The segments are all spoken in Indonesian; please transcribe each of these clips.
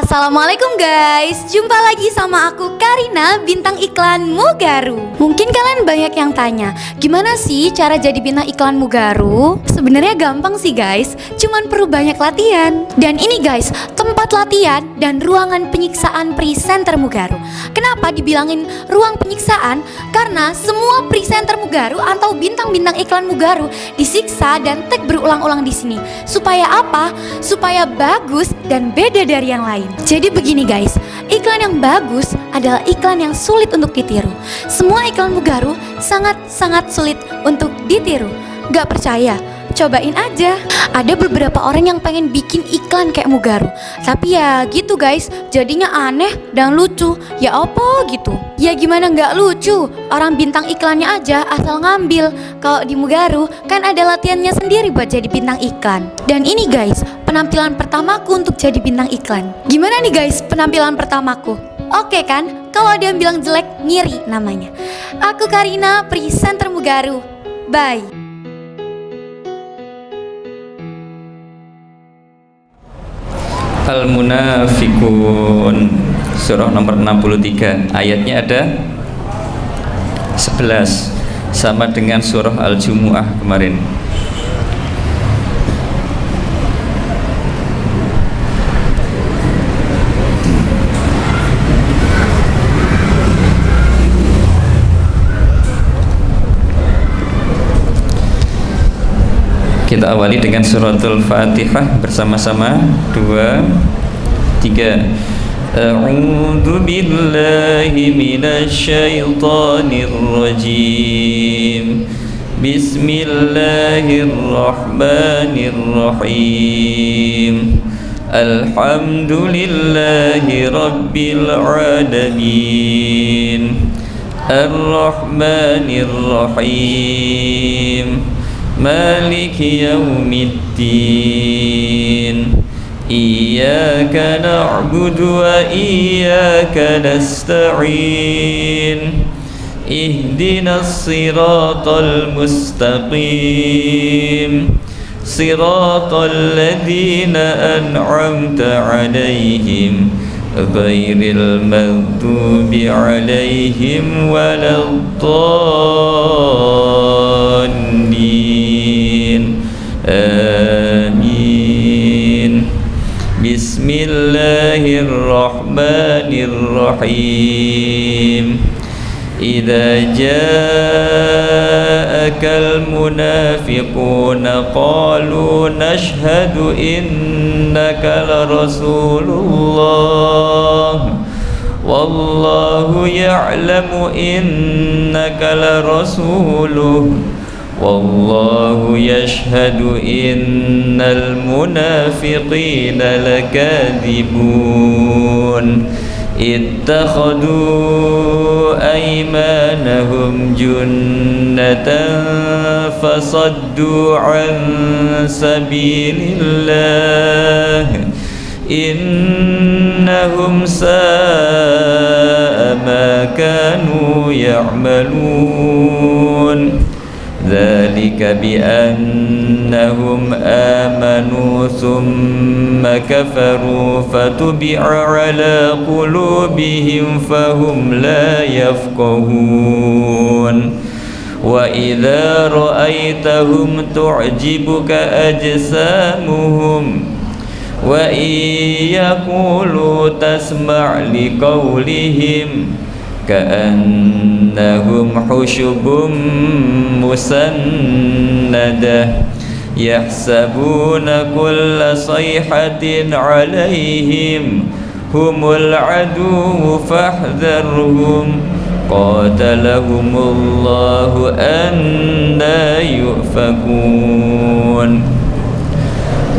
Assalamualaikum guys, jumpa lagi sama aku Karina, bintang iklan Mugaru. Mungkin kalian banyak yang tanya, gimana sih cara jadi bintang iklan Mugaru? Sebenarnya gampang sih guys, cuman perlu banyak latihan. Dan ini guys, tempat latihan dan ruangan penyiksaan presenter Mugaru. Kenapa dibilangin ruang penyiksaan? Karena semua presenter Mugaru atau bintang-bintang iklan Mugaru disiksa dan tag berulang-ulang di sini. Supaya apa? Supaya bagus dan beda dari yang lain. Jadi begini guys, iklan yang bagus adalah iklan yang sulit untuk ditiru. Semua iklan Mugaru sangat-sangat sulit untuk ditiru. Gak percaya? Cobain aja. Ada beberapa orang yang pengen bikin iklan kayak Mugaru, tapi ya gitu guys, jadinya aneh dan lucu. Ya apa gitu? Ya gimana nggak lucu? Orang bintang iklannya aja asal ngambil. Kalau di Mugaru kan ada latihannya sendiri buat jadi bintang iklan. Dan ini guys, penampilan pertamaku untuk jadi bintang iklan. Gimana nih guys penampilan pertamaku? Oke kan? Kalau ada yang bilang jelek, ngiri namanya. Aku Karina, presenter Mugaru. Bye. Al-Munafiqun surah nomor 63, ayatnya ada 11, sama dengan surah Al-Jumu'ah kemarin. Kita awali dengan suratul Fatihah bersama-sama. 2, 3. A'udzu billahi minasy syaithanir rajim. Bismillahirrahmanirrahim. Alhamdulillahi rabbil alamin. Ar-Rahmanir Rahim. Maliki yaumiddin. Iyyaka na'budu wa iyyaka nasta'in. Ihdinas siratal mustaqim. Siratal ladzina an'amta 'alaihim ghairil maghdubi 'alaihim waladdallin. Amin. Bismillahirrahmanirrahim. Idza ja'akal munafiquna qalu nashhadu innaka la rasulullah wallahu ya'lamu innaka la rasuluh wallahu yashhadu innal munafiqina lakadhibun. Ittakhadhu aymanahum junnatan fasaddu an sabilillah innahum sa'a ma kanu ya'malun. Dzalika biannahum amanu thumma kafaru fatubi'a ala qulubihim fahum la yafqahun. Wa idza ra'aitahum tu'jibuka ajsamuhum wa yaqulu tasma' liqawlihim ka'annahum hushubun musannadah yahsabuna kulla sayhatin 'alaihim humul aduwwu fahdharhum qatalahumullahu anna yufakun.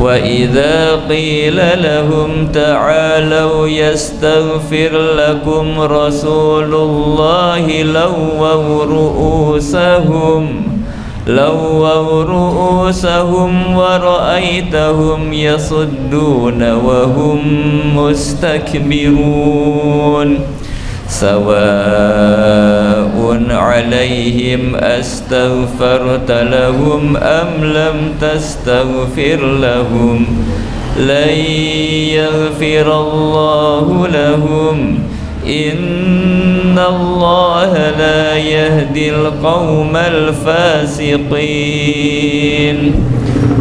Wa idza qila lahum ta'alau yastaghfir lakum rasulullahi lawaw ru'usahum wa ra'aitahum yasudduna wa hum mustakbirun. Sawa'un 'alaihim astaghfarta lahum am lam tastaghfir lahum لن يغفر الله لهم إن الله لا يهدي القوم الفاسقين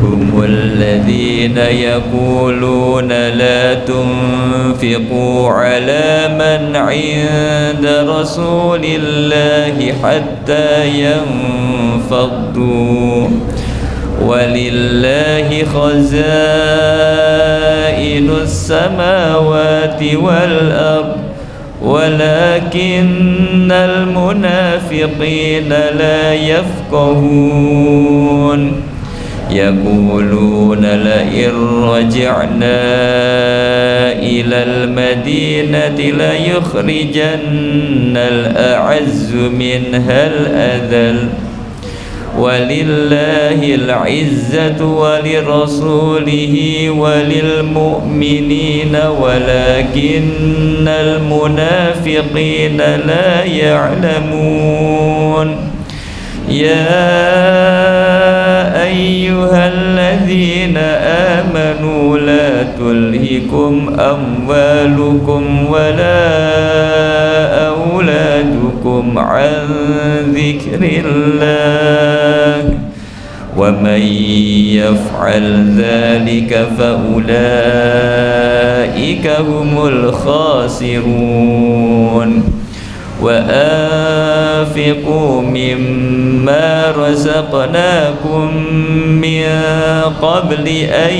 هم الذين يقولون لا تنفقوا على من عند رسول الله حتى ينفضوا ولله خزائن السماوات والأرض ولكن المنافقين لا يفقهون يقولون لئن رجعنا إلى المدينة ليخرجن الأعز منها الأذل ولله العزة ولرسوله وللمؤمنين ولكن المنافقين لا يعلمون يا أيها الذين آمنوا لا تلهكم أموالكم ولا أولادكم عن ذكر الله ومن يفعل ذلك فأولئك هم الخاسرون وأنفقوا مما رزقناكم من قبل أن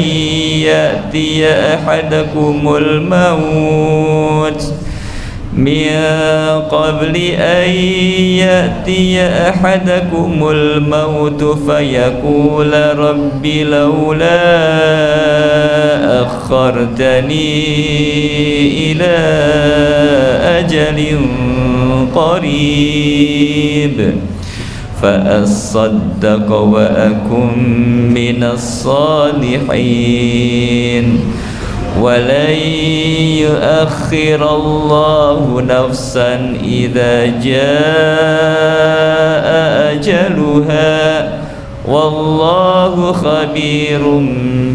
يأتي أحدكم الموت فيقول رب لولا أخرتني إلى أجل قريب فأصدق وأكن من الصالحين ولن يؤخر الله نفسا إذا جاء أجلها والله خبير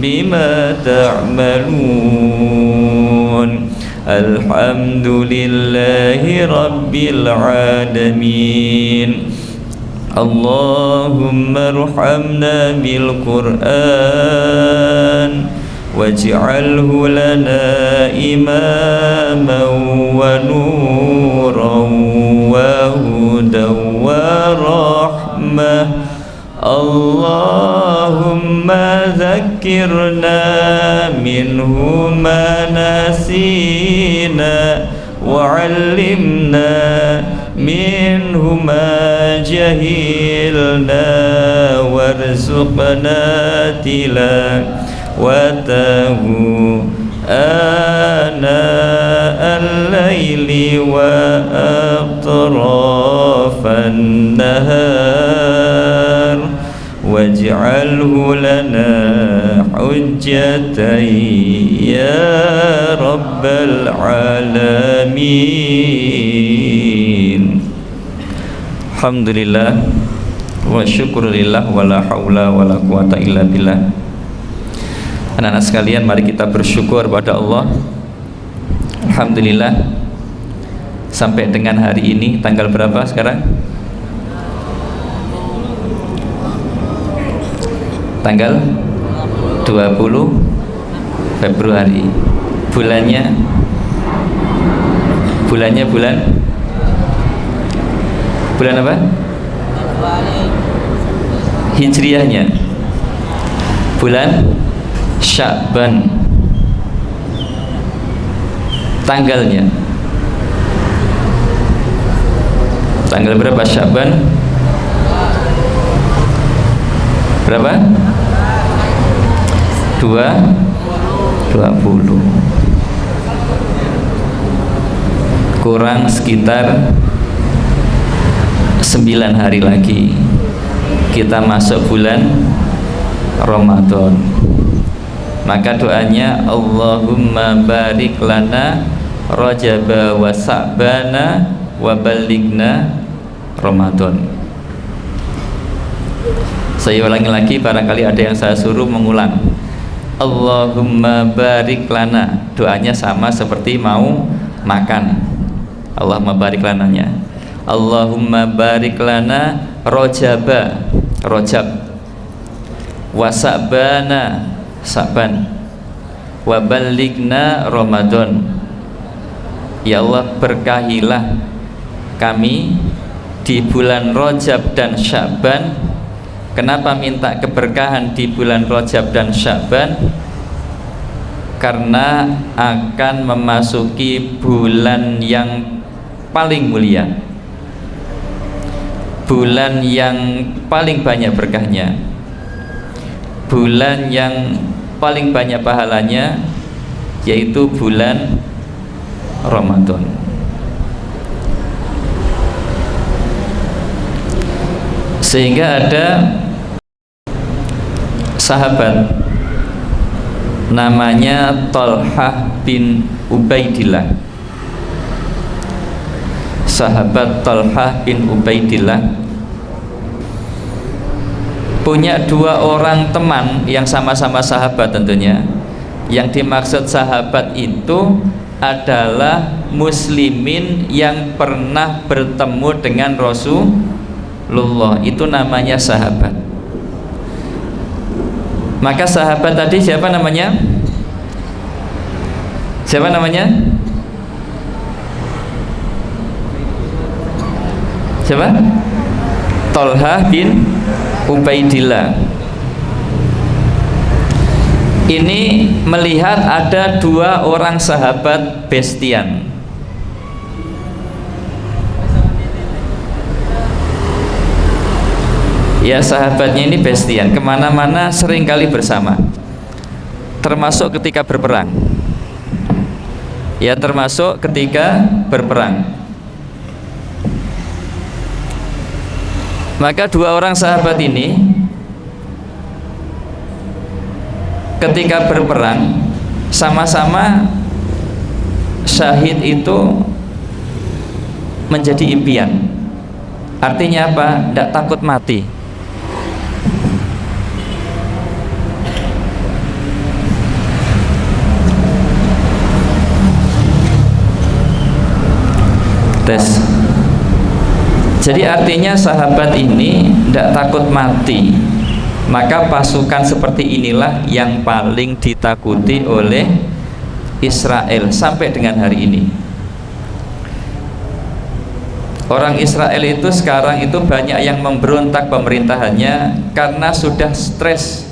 بما تعملون الحمد لله رب العالمين اللهم ارحمنا بالقرآن واجعله لنا إماما ونورا وهدى ورحمة اللهم ذكرنا منه ما نسينا وعلمنا منه ما جهلنا وارزقنا تلاوته آناء الليل وأطراف النهار واجعله لنا حجة يا رب العالمين. Alhamdulillah wa syukurillah wa la hawla wa la quwata illa billah. Anak-anak sekalian, mari kita bersyukur pada Allah. Alhamdulillah, sampai dengan hari ini tanggal berapa sekarang? Tanggal 20 Februari. Bulannya bulan apa? Hijriahnya bulan Sya'ban. Tanggalnya tanggal berapa Sya'ban? Berapa? 20. Kurang sekitar 9 hari lagi kita masuk bulan Ramadan. Maka doanya Allahumma barik lana Rajaba wa Sa'bana wa balighna Ramadan. Saya ulangi lagi, barangkali ada yang saya suruh mengulang. Allahumma barik lana, doanya sama seperti mau makan. Allahumma barik lananya. Allahumma barik lana rojaba, rojab, wasabana, saban, wabaligna Ramadan. Ya Allah, berkahilah kami di bulan Rajab dan Sya'ban. Kenapa minta keberkahan di bulan Rajab dan Sya'ban? Karena akan memasuki bulan yang paling mulia, bulan yang paling banyak berkahnya, bulan yang paling banyak pahalanya, yaitu bulan Ramadan. Sehingga ada sahabat namanya Thalhah bin Ubaidillah. Sahabat Thalhah bin Ubaidillah punya dua orang teman yang sama-sama sahabat tentunya. Yang dimaksud sahabat itu adalah muslimin yang pernah bertemu dengan Rasulullah, itu namanya sahabat. Maka sahabat tadi siapa namanya? Siapa namanya? Siapa? Thalhah bin Ubaidillah. Ini melihat ada dua orang sahabat bestian. Ya, sahabatnya ini bestian, kemana-mana seringkali bersama, termasuk ketika berperang. Ya, termasuk ketika berperang. Maka dua orang sahabat ini ketika berperang sama-sama syahid itu menjadi impian. Artinya apa? Tidak takut mati. Tes. Jadi artinya sahabat ini tidak takut mati. Maka pasukan seperti inilah yang paling ditakuti oleh Israel sampai dengan hari ini. Orang Israel itu sekarang itu banyak yang memberontak pemerintahannya karena sudah stres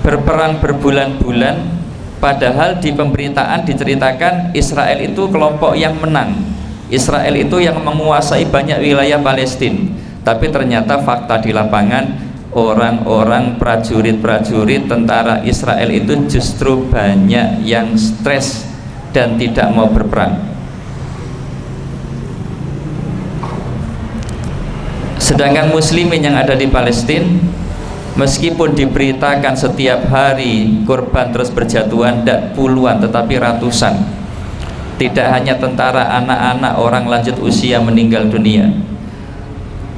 berperang berbulan-bulan. Padahal di pemberitaan diceritakan Israel itu kelompok yang menang, Israel itu yang menguasai banyak wilayah Palestina. Tapi ternyata fakta di lapangan, orang-orang prajurit-prajurit tentara Israel itu justru banyak yang stres dan tidak mau berperang. Sedangkan muslimin yang ada di Palestina, meskipun diberitakan setiap hari korban terus berjatuhan, tidak puluhan tetapi ratusan. Tidak hanya tentara, anak-anak, orang lanjut usia meninggal dunia.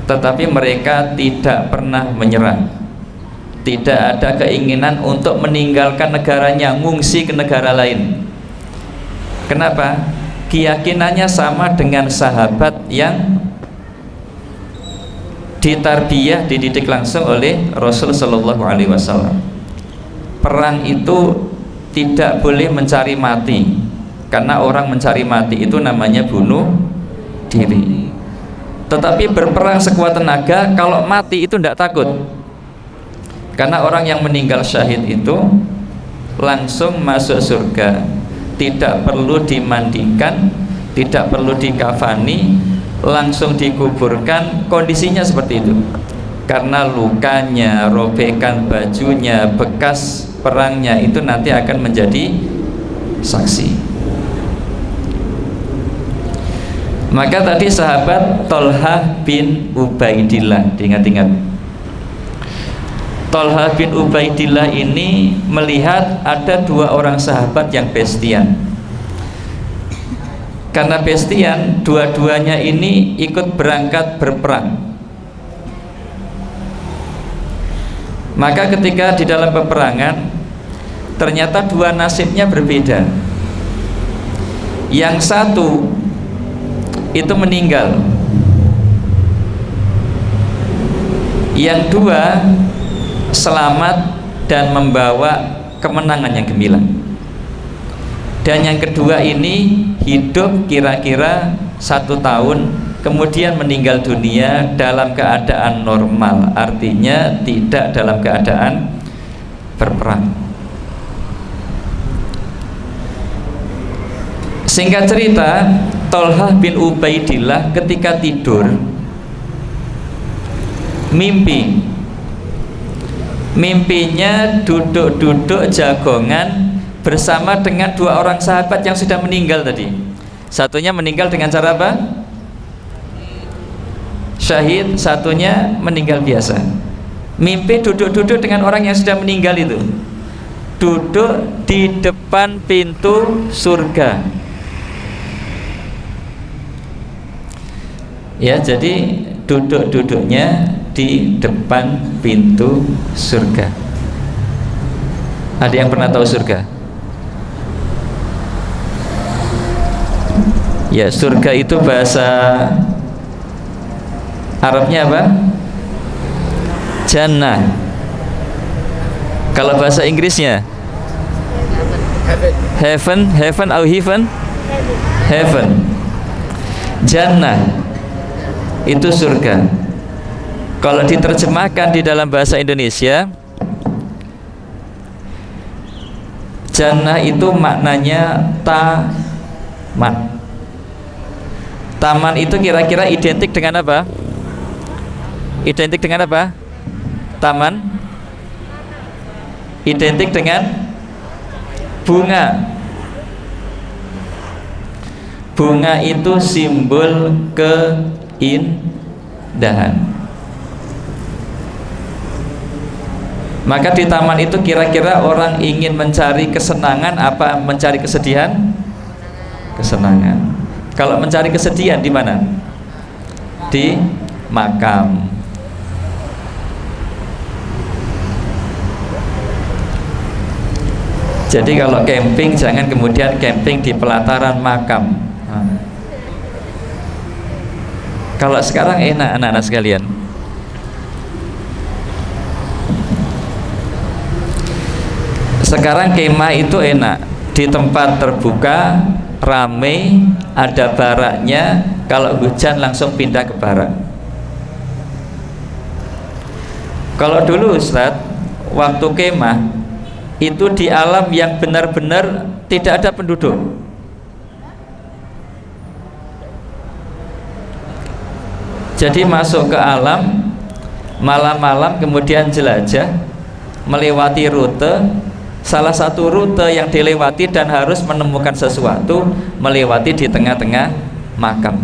Tetapi mereka tidak pernah menyerah, tidak ada keinginan untuk meninggalkan negaranya, ngungsi ke negara lain. Kenapa? Keyakinannya sama dengan sahabat yang ditarbiyah, dididik langsung oleh Rasul Shallallahu Alaihi Wasallam. Perang itu tidak boleh mencari mati, karena orang mencari mati itu namanya bunuh diri. Tetapi berperang sekuat tenaga, kalau mati itu tidak takut, karena orang yang meninggal syahid itu langsung masuk surga, tidak perlu dimandikan, tidak perlu dikafani, langsung dikuburkan. Kondisinya seperti itu, karena lukanya, robekan bajunya, bekas perangnya itu nanti akan menjadi saksi. Maka tadi sahabat Thalhah bin Ubaidillah, diingat-ingat, Thalhah bin Ubaidillah ini melihat ada dua orang sahabat yang bestian. Karena bestian, dua-duanya ini ikut berangkat berperang. Maka ketika di dalam peperangan ternyata dua nasibnya berbeda. Yang satu itu meninggal, yang dua selamat dan membawa kemenangan yang gemilang. Dan yang kedua ini hidup kira-kira 1 tahun, kemudian meninggal dunia dalam keadaan normal, artinya tidak dalam keadaan berperang. Singkat cerita, Tolhah bin Ubaidillah ketika tidur mimpinya duduk-duduk jagongan bersama dengan 2 orang sahabat yang sudah meninggal tadi. Satunya meninggal dengan cara apa? Syahid, satunya meninggal biasa. Mimpi duduk-duduk dengan orang yang sudah meninggal itu, duduk di depan pintu surga. Ya, jadi duduk-duduknya di depan pintu surga. Ada yang pernah tahu surga? Ya, surga itu bahasa Arabnya apa? Jannah. Kalau bahasa Inggrisnya heaven, heaven atau heaven? Heaven. Jannah itu surga. Kalau diterjemahkan di dalam bahasa Indonesia, jannah itu maknanya taman. Taman itu kira-kira identik dengan apa? Identik dengan apa? Taman identik dengan bunga. Bunga itu simbol keindahan. Maka di taman itu kira-kira orang ingin mencari kesenangan apa mencari kesedihan? Kesenangan. Kalau mencari kesedihan di mana? Di makam. Jadi kalau camping jangan kemudian camping di pelataran makam. Kalau sekarang enak anak-anak sekalian. Sekarang kemah itu enak, di tempat terbuka, rame, ada baraknya. Kalau hujan langsung pindah ke barak. Kalau dulu Ustadz, waktu kemah itu di alam yang benar-benar tidak ada penduduk. Jadi masuk ke alam malam-malam, kemudian jelajah, melewati rute. Salah satu rute yang dilewati dan harus menemukan sesuatu, melewati di tengah-tengah makam.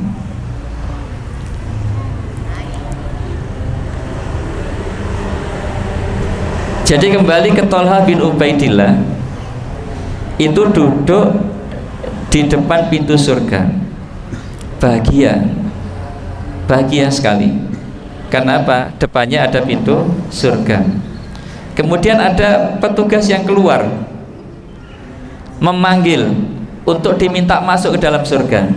Jadi kembali ke Tolhah bin Ubaidillah, itu duduk di depan pintu surga, bahagia, bahagia sekali. Karena apa? Depannya ada pintu surga. Kemudian ada petugas yang keluar memanggil untuk diminta masuk ke dalam surga.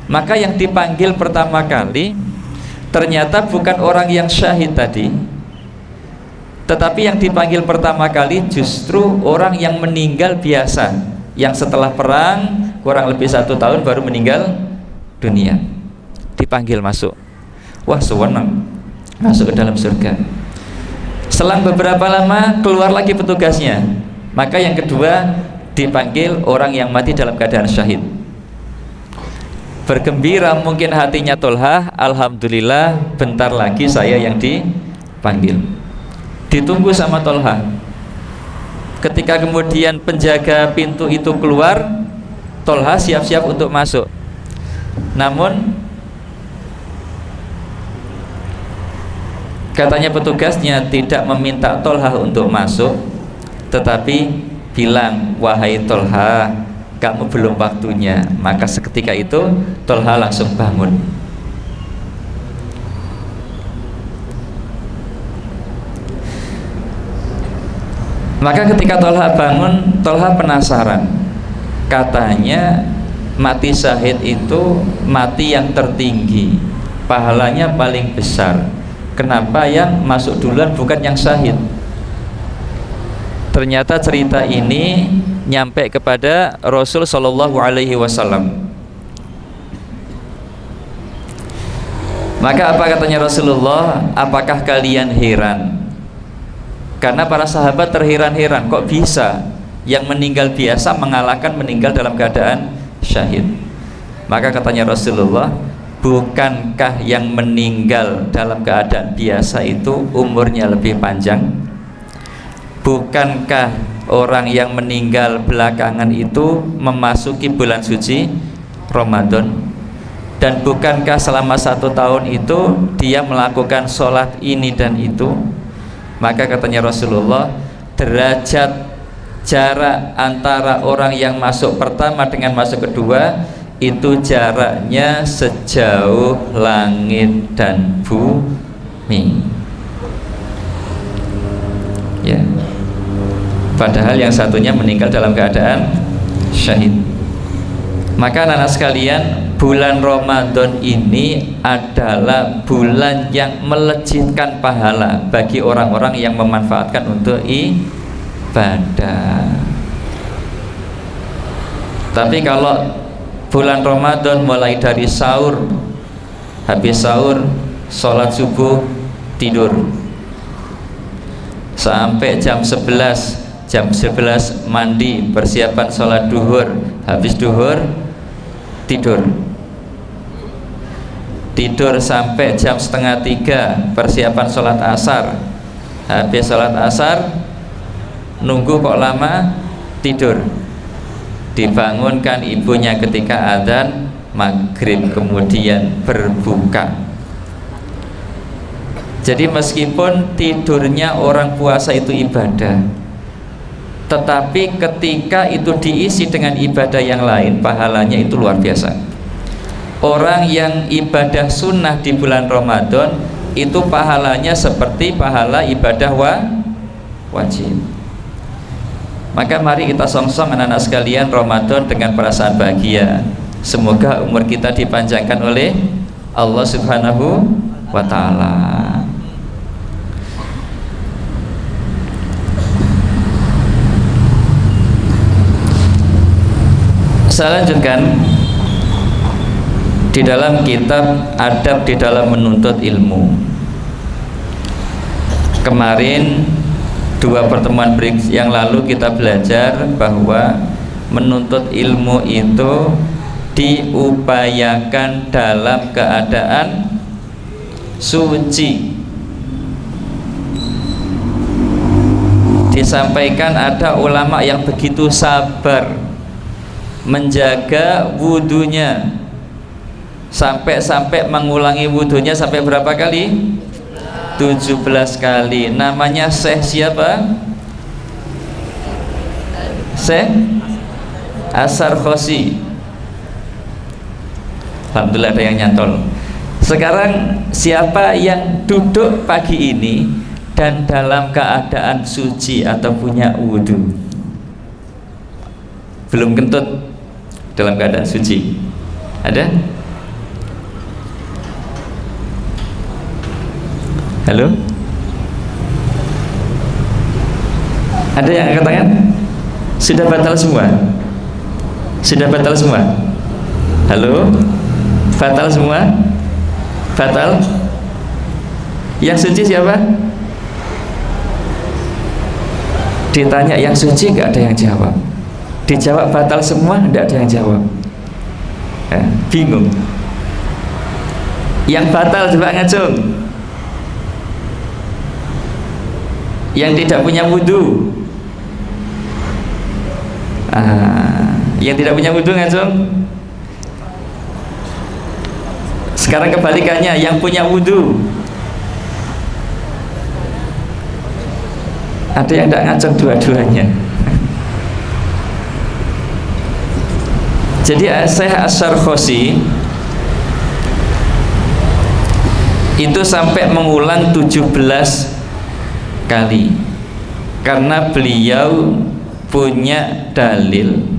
Maka yang dipanggil pertama kali ternyata bukan orang yang syahid tadi, tetapi yang dipanggil pertama kali justru orang yang meninggal biasa, yang setelah perang kurang lebih 1 tahun baru meninggal dunia. Dipanggil masuk. Wah, sewenang masuk ke dalam surga. Selang beberapa lama keluar lagi petugasnya. Maka yang kedua dipanggil orang yang mati dalam keadaan syahid. Bergembira mungkin hatinya Tolhah, alhamdulillah bentar lagi saya yang dipanggil. Ditunggu sama Tolhah. Ketika kemudian penjaga pintu itu keluar, Tolhah siap-siap untuk masuk. Namun katanya petugasnya tidak meminta Tolhah untuk masuk, tetapi bilang, wahai Tolhah, kamu belum waktunya. Maka seketika itu Tolhah langsung bangun. Maka ketika Tolha bangun, Tolha penasaran. Katanya mati syahid itu mati yang tertinggi, pahalanya paling besar. Kenapa yang masuk duluan bukan yang syahid? Ternyata cerita ini nyampe kepada Rasul Shallallahu Alaihi Wasallam. Maka apa katanya Rasulullah? Apakah kalian heran? Karena para sahabat terheran-heran, kok bisa yang meninggal biasa mengalahkan meninggal dalam keadaan syahid? Maka katanya Rasulullah, bukankah yang meninggal dalam keadaan biasa itu umurnya lebih panjang? Bukankah orang yang meninggal belakangan itu memasuki bulan suci Ramadan? Dan bukankah selama 1 tahun itu dia melakukan sholat ini dan itu? Maka katanya Rasulullah, derajat jarak antara orang yang masuk pertama dengan masuk kedua itu jaraknya sejauh langit dan bumi. Ya. Padahal yang satunya meninggal dalam keadaan syahid. Maka anak-anak sekalian, bulan Ramadan ini adalah bulan yang melejitkan pahala bagi orang-orang yang memanfaatkan untuk ibadah. Tapi kalau bulan Ramadan mulai dari sahur, habis sahur, sholat subuh, tidur, sampai jam 11 mandi, persiapan sholat duhur, habis duhur, tidur sampai jam 2:30, persiapan sholat asar, habis sholat asar, nunggu kok lama, tidur, dibangunkan ibunya ketika adzan maghrib, kemudian berbuka. Jadi meskipun tidurnya orang puasa itu ibadah, tetapi ketika itu diisi dengan ibadah yang lain, pahalanya itu luar biasa. Orang yang ibadah sunnah di bulan Ramadan itu pahalanya seperti pahala ibadah wajib. Maka mari kita songsong anak-anak sekalian Ramadan dengan perasaan bahagia. Semoga umur kita dipanjangkan oleh Allah Subhanahu wa Ta'ala. Saya lanjutkan di dalam kitab Adab di dalam Menuntut Ilmu. Kemarin 2 pertemuan yang lalu kita belajar bahwa menuntut ilmu itu diupayakan dalam keadaan suci. Disampaikan ada ulama yang begitu sabar menjaga wudunya sampai mengulangi wudunya sampai berapa kali? 17 kali. Namanya Syekh siapa? Syekh As-Sarkhosi. Alhamdulillah ada yang nyantol. Sekarang siapa yang duduk pagi ini dan dalam keadaan suci atau punya wudu? Belum kentut dalam keadaan suci. Ada? Halo? Ada yang angkat tangan? Sudah batal semua? Sudah batal semua? Halo? Batal semua? Batal? Yang suci siapa? Ditanya yang suci nggak ada yang jawab. Dijawab batal semua, tidak ada yang jawab. Bingung. Yang batal coba ngacung. Yang tidak punya wudu. Yang tidak punya wudu ngacung. Sekarang kebalikannya, yang punya wudu. Ada yang tidak ngacung dua-duanya. Jadi Syekh As-Sarkhosi itu sampai mengulang 17 kali. Karena beliau punya dalil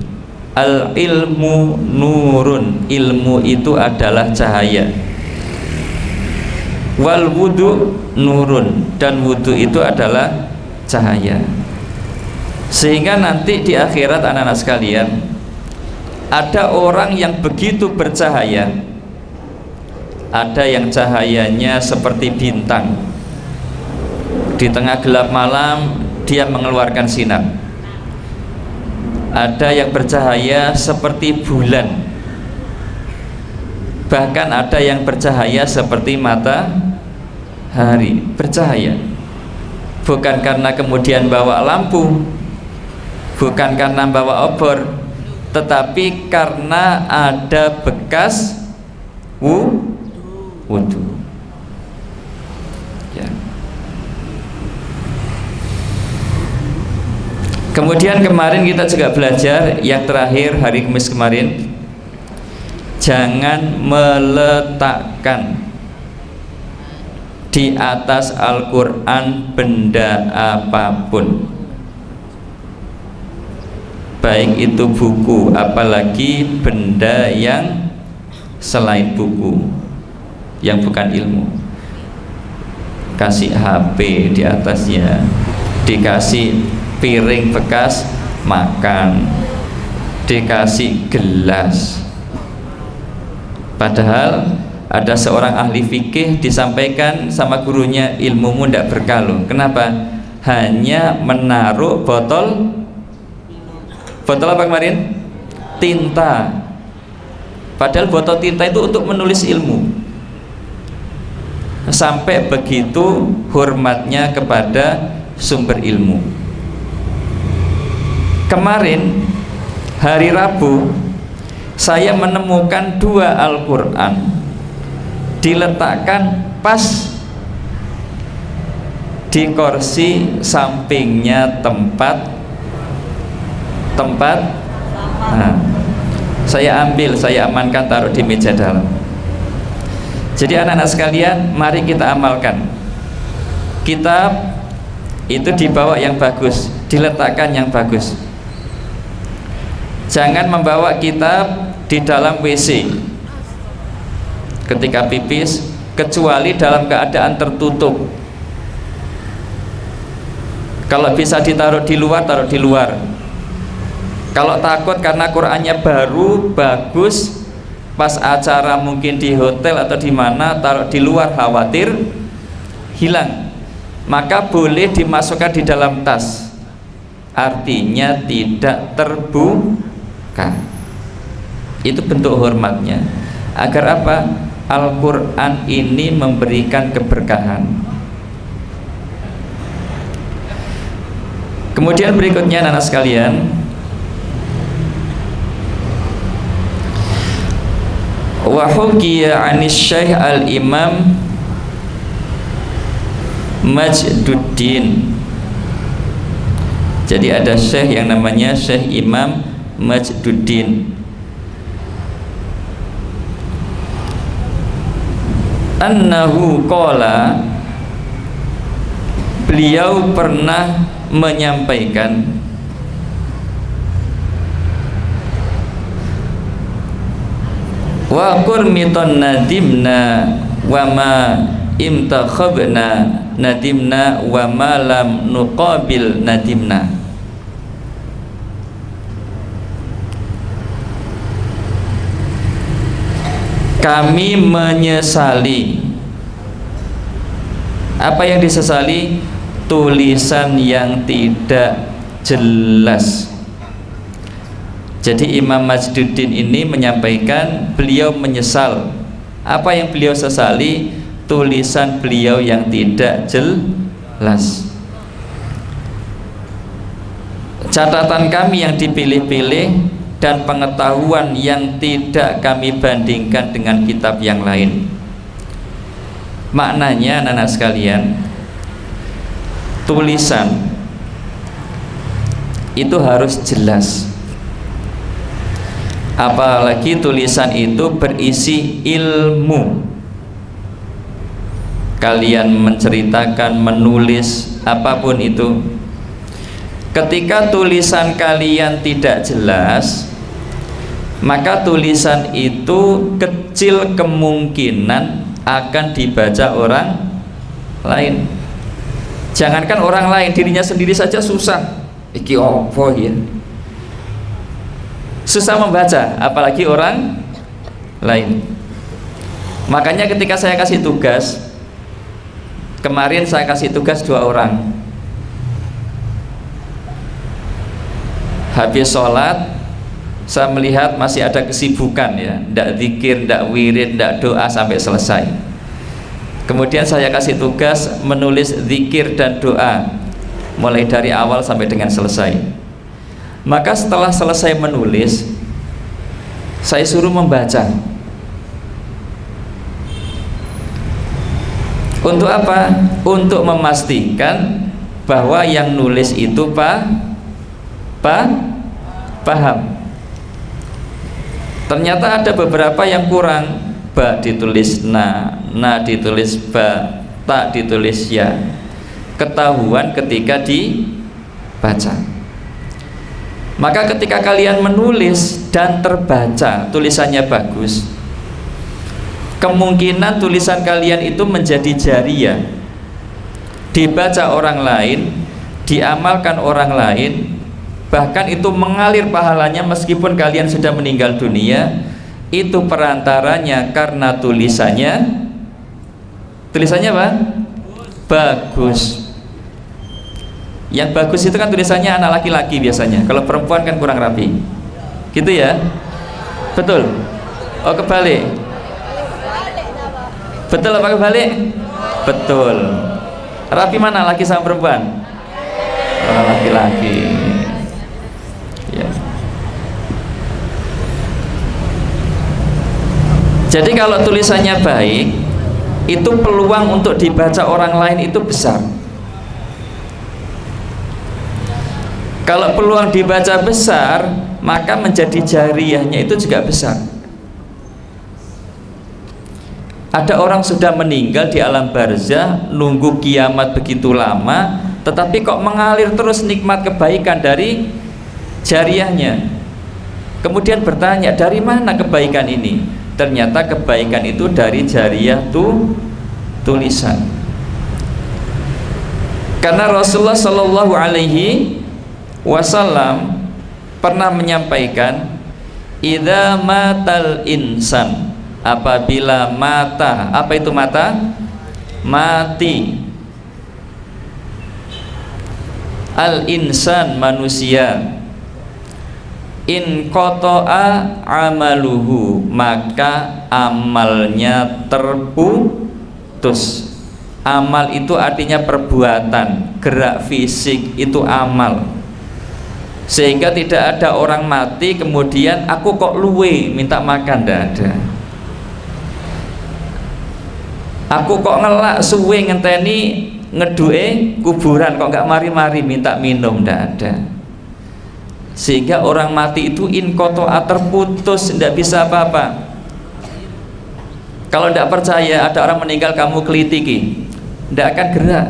al ilmu nurun, ilmu itu adalah cahaya, wal wudu nurun, dan wudu itu adalah cahaya. Sehingga nanti di akhirat anak-anak sekalian, ada orang yang begitu bercahaya, ada yang cahayanya seperti bintang, di tengah gelap malam dia mengeluarkan sinar. Ada yang bercahaya seperti bulan, bahkan ada yang bercahaya seperti matahari. Bercahaya bukan karena kemudian bawa lampu, bukan karena bawa obor, tetapi karena ada bekas wudu. Ya. Kemudian kemarin kita juga belajar yang terakhir hari Kamis kemarin, jangan meletakkan di atas Al-Quran benda apapun, baik itu buku, apalagi benda yang selain buku, yang bukan ilmu. Kasih HP di atasnya, dikasih piring bekas makan, dikasih gelas. Padahal ada seorang ahli fikih disampaikan sama gurunya, ilmumu tidak berkalung. Kenapa? Hanya menaruh botol apa kemarin? Tinta. Padahal botol tinta itu untuk menulis ilmu. Sampai begitu hormatnya kepada sumber ilmu. Kemarin hari Rabu saya menemukan 2 Al-Quran diletakkan pas di kursi sampingnya tempat. Nah, saya ambil, saya amankan, taruh di meja dalam. Jadi anak-anak sekalian, mari kita amalkan. Kitab itu dibawa yang bagus, diletakkan yang bagus. Jangan membawa kitab di dalam WC ketika pipis, kecuali dalam keadaan tertutup. Kalau bisa ditaruh di luar, taruh di luar. Kalau takut karena Qurannya baru, bagus, pas acara mungkin di hotel atau di mana, taruh di luar, khawatir hilang, maka boleh dimasukkan di dalam tas. Artinya tidak terbuka. Itu bentuk hormatnya. Agar apa? Al-Quran ini memberikan keberkahan. Kemudian berikutnya anak-anak sekalian, wa hukiya 'anis Syekh al-Imam Majduddin. Jadi ada syekh yang namanya Syekh Imam Majduddin. Annahu qala, beliau pernah menyampaikan, wa qurmiton nadimna wa ma imtakhabna nadimna wa ma lam nuqabil nadimna. Kami menyesali. Apa yang disesali? Tulisan yang tidak jelas. Jadi Imam Majduddin ini menyampaikan beliau menyesal. Apa yang beliau sesali? Tulisan beliau yang tidak jelas. Catatan kami yang dipilih-pilih dan pengetahuan yang tidak kami bandingkan dengan kitab yang lain. Maknanya anak-anak sekalian, tulisan itu harus jelas. Apalagi tulisan itu berisi ilmu. Kalian menceritakan, menulis apapun itu, ketika tulisan kalian tidak jelas, maka tulisan itu kecil kemungkinan akan dibaca orang lain. Jangankan orang lain, dirinya sendiri saja susah. Iki opo ya? Susah membaca, apalagi orang lain. Makanya ketika saya kasih tugas, kemarin saya kasih tugas 2 orang. Habis sholat, saya melihat masih ada kesibukan ya, ndak zikir, ndak wirid, ndak doa sampai selesai. Kemudian saya kasih tugas menulis zikir dan doa mulai dari awal sampai dengan selesai. Maka setelah selesai menulis, saya suruh membaca. Untuk apa? Untuk memastikan bahwa yang nulis itu paham. Ternyata ada beberapa yang kurang. Ba ditulis na ditulis ba, ta ditulis ya. Ketahuan ketika dibaca. Maka ketika kalian menulis dan terbaca tulisannya bagus, kemungkinan tulisan kalian itu menjadi jariyah, dibaca orang lain, diamalkan orang lain, bahkan itu mengalir pahalanya meskipun kalian sudah meninggal dunia. Itu perantaranya karena tulisannya apa? Bagus. Yang bagus itu kan tulisannya anak laki-laki biasanya. Kalau perempuan kan kurang rapi. Gitu ya? Betul? Oh kebalik? Betul apa kebalik? Betul. Rapi mana, laki sama perempuan? Oh, laki-laki. Ya. Jadi kalau tulisannya baik, itu peluang untuk dibaca orang lain itu besar. Kalau peluang dibaca besar, maka menjadi jariyahnya itu juga besar. Ada orang sudah meninggal di alam barzah, nunggu kiamat begitu lama, tetapi kok mengalir terus nikmat kebaikan dari jariyahnya. Kemudian bertanya, dari mana kebaikan ini? Ternyata kebaikan itu dari jariyah tulisan. Karena Rasulullah Shallallahu Alaihi Wasallam pernah menyampaikan, idza matal insan, apabila mata, apa itu mata? Mati. Al insan, manusia. In qata'a amaluhu, maka amalnya terputus. Amal itu artinya perbuatan, gerak fisik itu amal. Sehingga tidak ada orang mati kemudian aku kok luwe minta makan, tidak ada. Aku kok ngelak suwe ngenteni ngeduke kuburan kok nggak mari-mari minta minum, tidak ada. Sehingga orang mati itu inqata'a, terputus, tidak bisa apa-apa. Kalau tidak percaya ada orang meninggal kamu kelitiki, tidak akan gerak.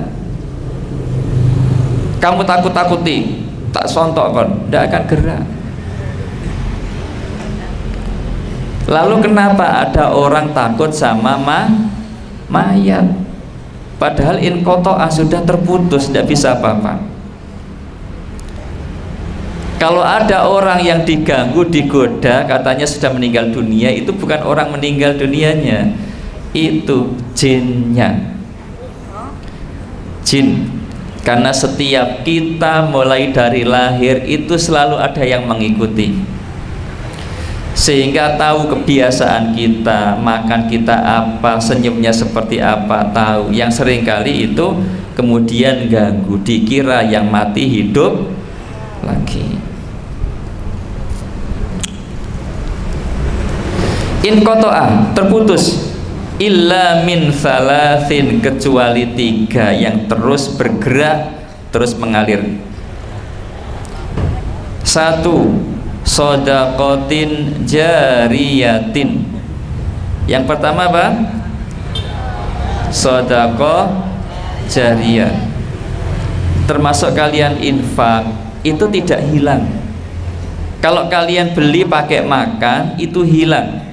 Kamu takut-takuti, tak sontok kon, tidak akan gerak. Lalu kenapa ada orang takut sama mayat? Padahal inqata'a sudah terputus, tidak bisa apa-apa. Kalau ada orang yang diganggu, digoda, katanya sudah meninggal dunia, itu bukan orang meninggal dunianya, itu jinnya. Jin. Karena setiap kita mulai dari lahir itu selalu ada yang mengikuti. Sehingga tahu kebiasaan kita, makan kita apa, senyumnya seperti apa, tahu. Yang seringkali itu kemudian ganggu, dikira yang mati hidup lagi. Inqata'a, terputus. Illa min thalathin, kecuali 3 yang terus bergerak, terus mengalir. 1. Shadaqatin jariyatin. Yang pertama apa? Shadaqah jariyah. Termasuk kalian infak itu tidak hilang. Kalau kalian beli pakai makan itu hilang.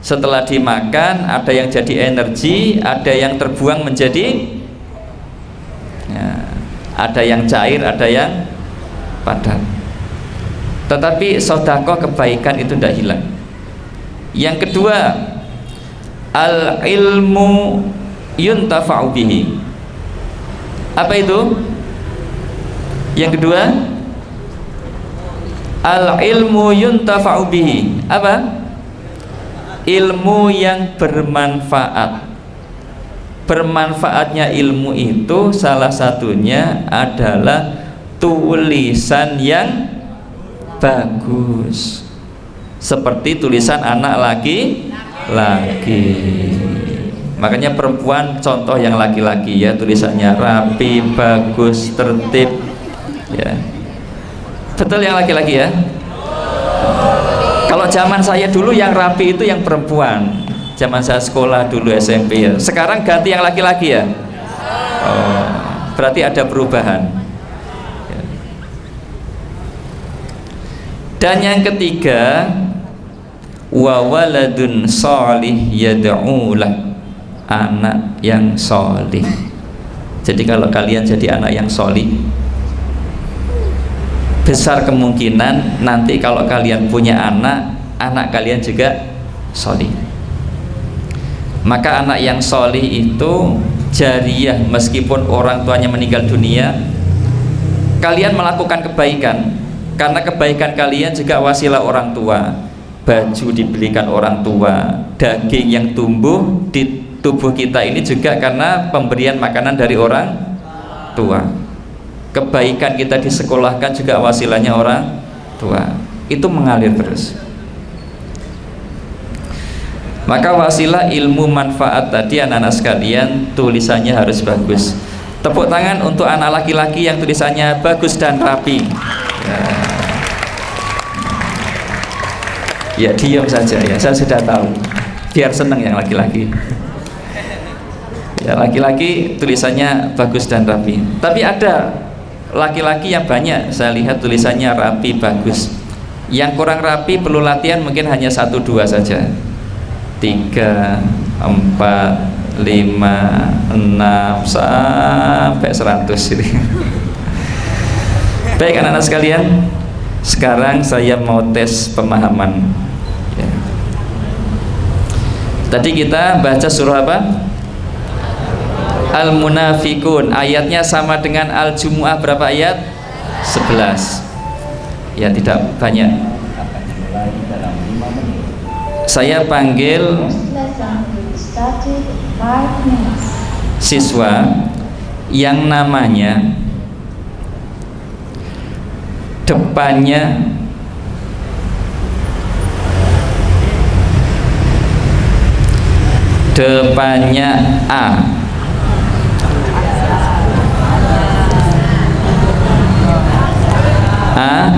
Setelah dimakan ada yang jadi energi, ada yang terbuang menjadi ya, ada yang cair, ada yang padat. Tetapi sedekah kebaikan itu tidak hilang. Yang kedua, al ilmu yuntafa'u bihi. Apa itu? Yang kedua, al ilmu yuntafa'u bihi. Apa? Ilmu yang bermanfaat. Bermanfaatnya ilmu itu salah satunya adalah tulisan yang bagus, seperti tulisan anak laki-laki. Makanya perempuan contoh yang laki-laki ya, tulisannya rapi, bagus, tertib ya. Betul yang laki-laki ya. Kalau zaman saya dulu yang rapi itu yang perempuan. Zaman saya sekolah dulu SMP ya. Sekarang ganti yang laki-laki ya. Oh, berarti ada perubahan. Dan yang ketiga, wa waladun sholih yad'ulah, anak yang sholih. Jadi kalau kalian jadi anak yang sholih, besar kemungkinan nanti kalau kalian punya anak, anak kalian juga sholih. Maka anak yang sholih itu jariyah, meskipun orang tuanya meninggal dunia, kalian melakukan kebaikan, karena kebaikan kalian juga wasilah orang tua. Baju dibelikan orang tua, daging yang tumbuh di tubuh kita ini juga karena pemberian makanan dari orang tua. Kebaikan kita disekolahkan juga wasilahnya orang tua. Itu mengalir terus. Maka wasilah ilmu manfaat tadi anak-anak sekalian, tulisannya harus bagus. Tepuk tangan untuk anak laki-laki yang tulisannya bagus dan rapi ya. Ya diam saja ya, saya sudah tahu, biar seneng yang laki-laki ya. Laki-laki tulisannya bagus dan rapi. Tapi ada laki-laki yang banyak saya lihat tulisannya rapi, bagus. Yang kurang rapi perlu latihan mungkin hanya 1-2 saja. 3, 4, 5, 6 sampai 100 ini. Baik anak-anak sekalian, sekarang saya mau tes pemahaman ya. Tadi kita baca surah apa? Al-Munafikun, ayatnya sama dengan Al-Jumu'ah, berapa ayat? 11 ya, tidak banyak. Saya panggil siswa yang namanya depannya A,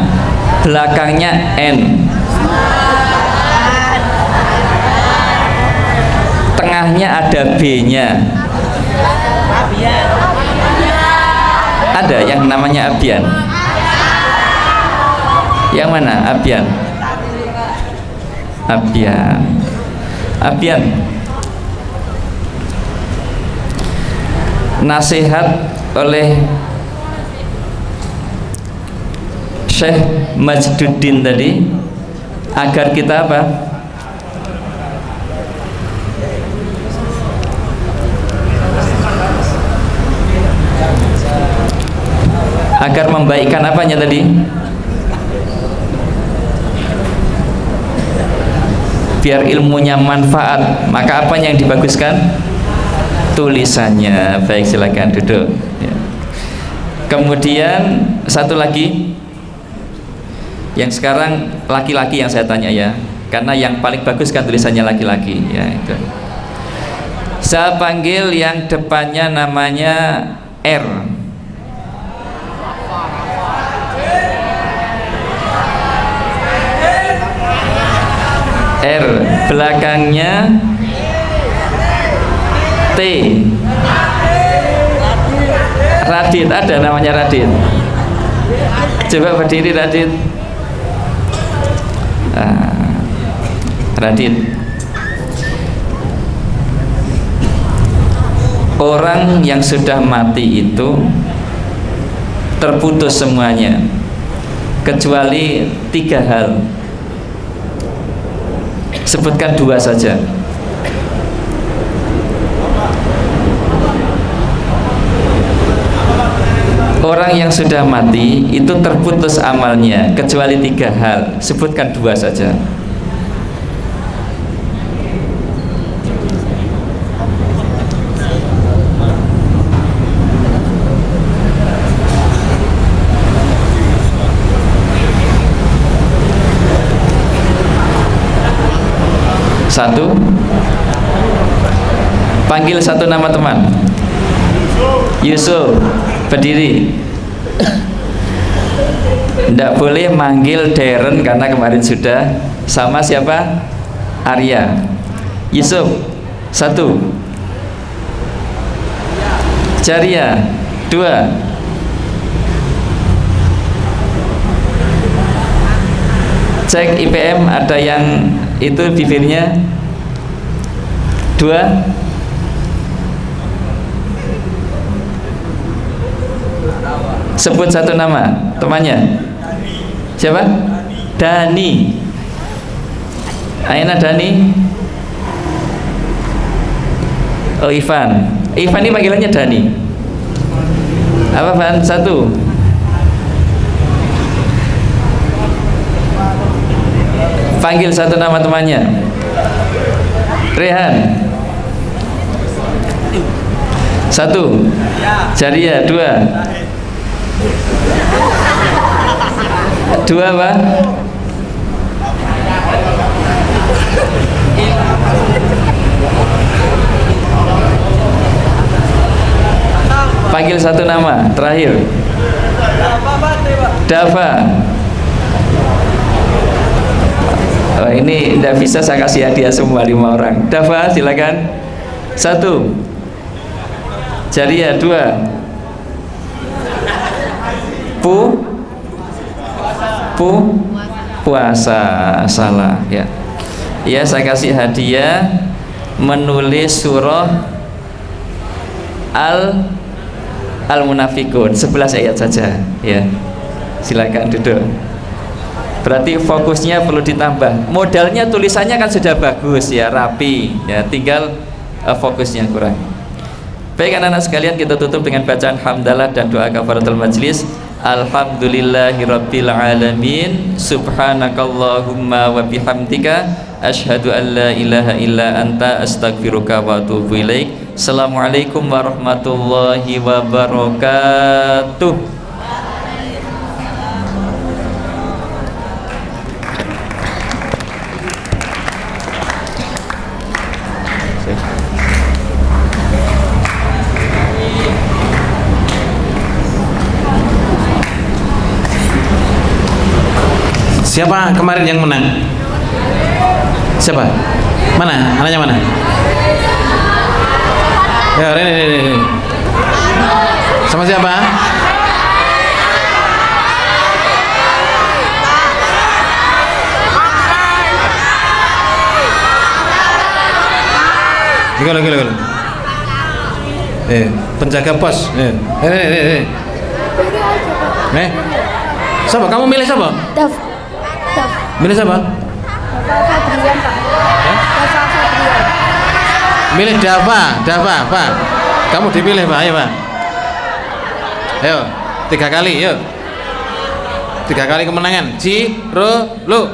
belakangnya N, tengahnya ada B-nya. Ada yang namanya Abian. Yang mana Abian? Abian. Nasihat oleh Syekh Majduddin tadi agar kita apa? Agar membaikkan apanya tadi? Biar ilmunya manfaat, maka apa yang dibaguskan? Tulisannya. Baik, silakan duduk ya. Kemudian satu lagi, yang sekarang laki-laki yang saya tanya ya, karena yang paling bagus kan tulisannya laki-laki ya. Itu saya panggil yang depannya namanya R. R, belakangnya T. Radit, ada namanya Radit. Coba berdiri Radit. Radit. Orang yang sudah mati itu terputus semuanya kecuali 3 hal. Sebutkan 2 saja. Orang yang sudah mati itu terputus amalnya kecuali 3 hal. Sebutkan 2 saja. Satu. Panggil satu nama teman. Yusuf, berdiri. Tidak boleh manggil Darren karena kemarin sudah. Sama siapa? Arya. Yusuf, 1. Jaria, 2. Cek IPM ada yang itu bibirnya 2. Sebut satu nama temannya. Siapa? Dani. Aina Dani. Oh Ivan. Ivan ini panggilannya Dani. Apa Van? 1. Panggil satu nama temannya. Rehan. 1. Jaria, 2. 2 apa? Panggil satu nama terakhir. Dava. Oh, ini tidak bisa saya kasih hadiah semua 5 orang. Dava silakan. 1. Jaria, 2. Puasa. Salah ya. Ya, saya kasih hadiah menulis surah Al-Munafikun 11 ayat saja ya. Silakan duduk. Berarti fokusnya perlu ditambah. Modalnya tulisannya kan sudah bagus ya, rapi ya, tinggal fokusnya kurang. Baik anak-anak sekalian, kita tutup dengan bacaan hamdalah dan doa kafaratul majlis. Alhamdulillahirabbil alamin. Subhanakallahumma wa bihamdika asyhadu an la ilaha illa anta astaghfiruka wa atubu ilaik. Assalamualaikum warahmatullahi wabarakatuh. Siapa kemarin yang menang? Siapa? Mana? Anaknya mana? Ya, ini. Sama siapa? Gila. Penjaga pos. Siapa? Kamu milih siapa? Milih siapa? Fabrian, Pak. Fabrian. Milih Dava, Pak. Kamu dipilih, Pak. Ayo, Pak. Ayo, 3 kali, yuk. 3 kali kemenangan. Lu.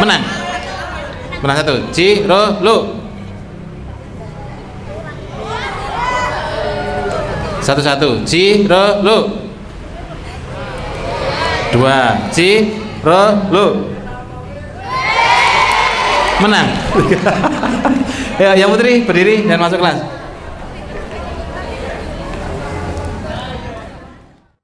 Menang 1. Lu. 1-1. Lu. 2. Lu. Menang. Ya, yang putri berdiri dan masuk kelas.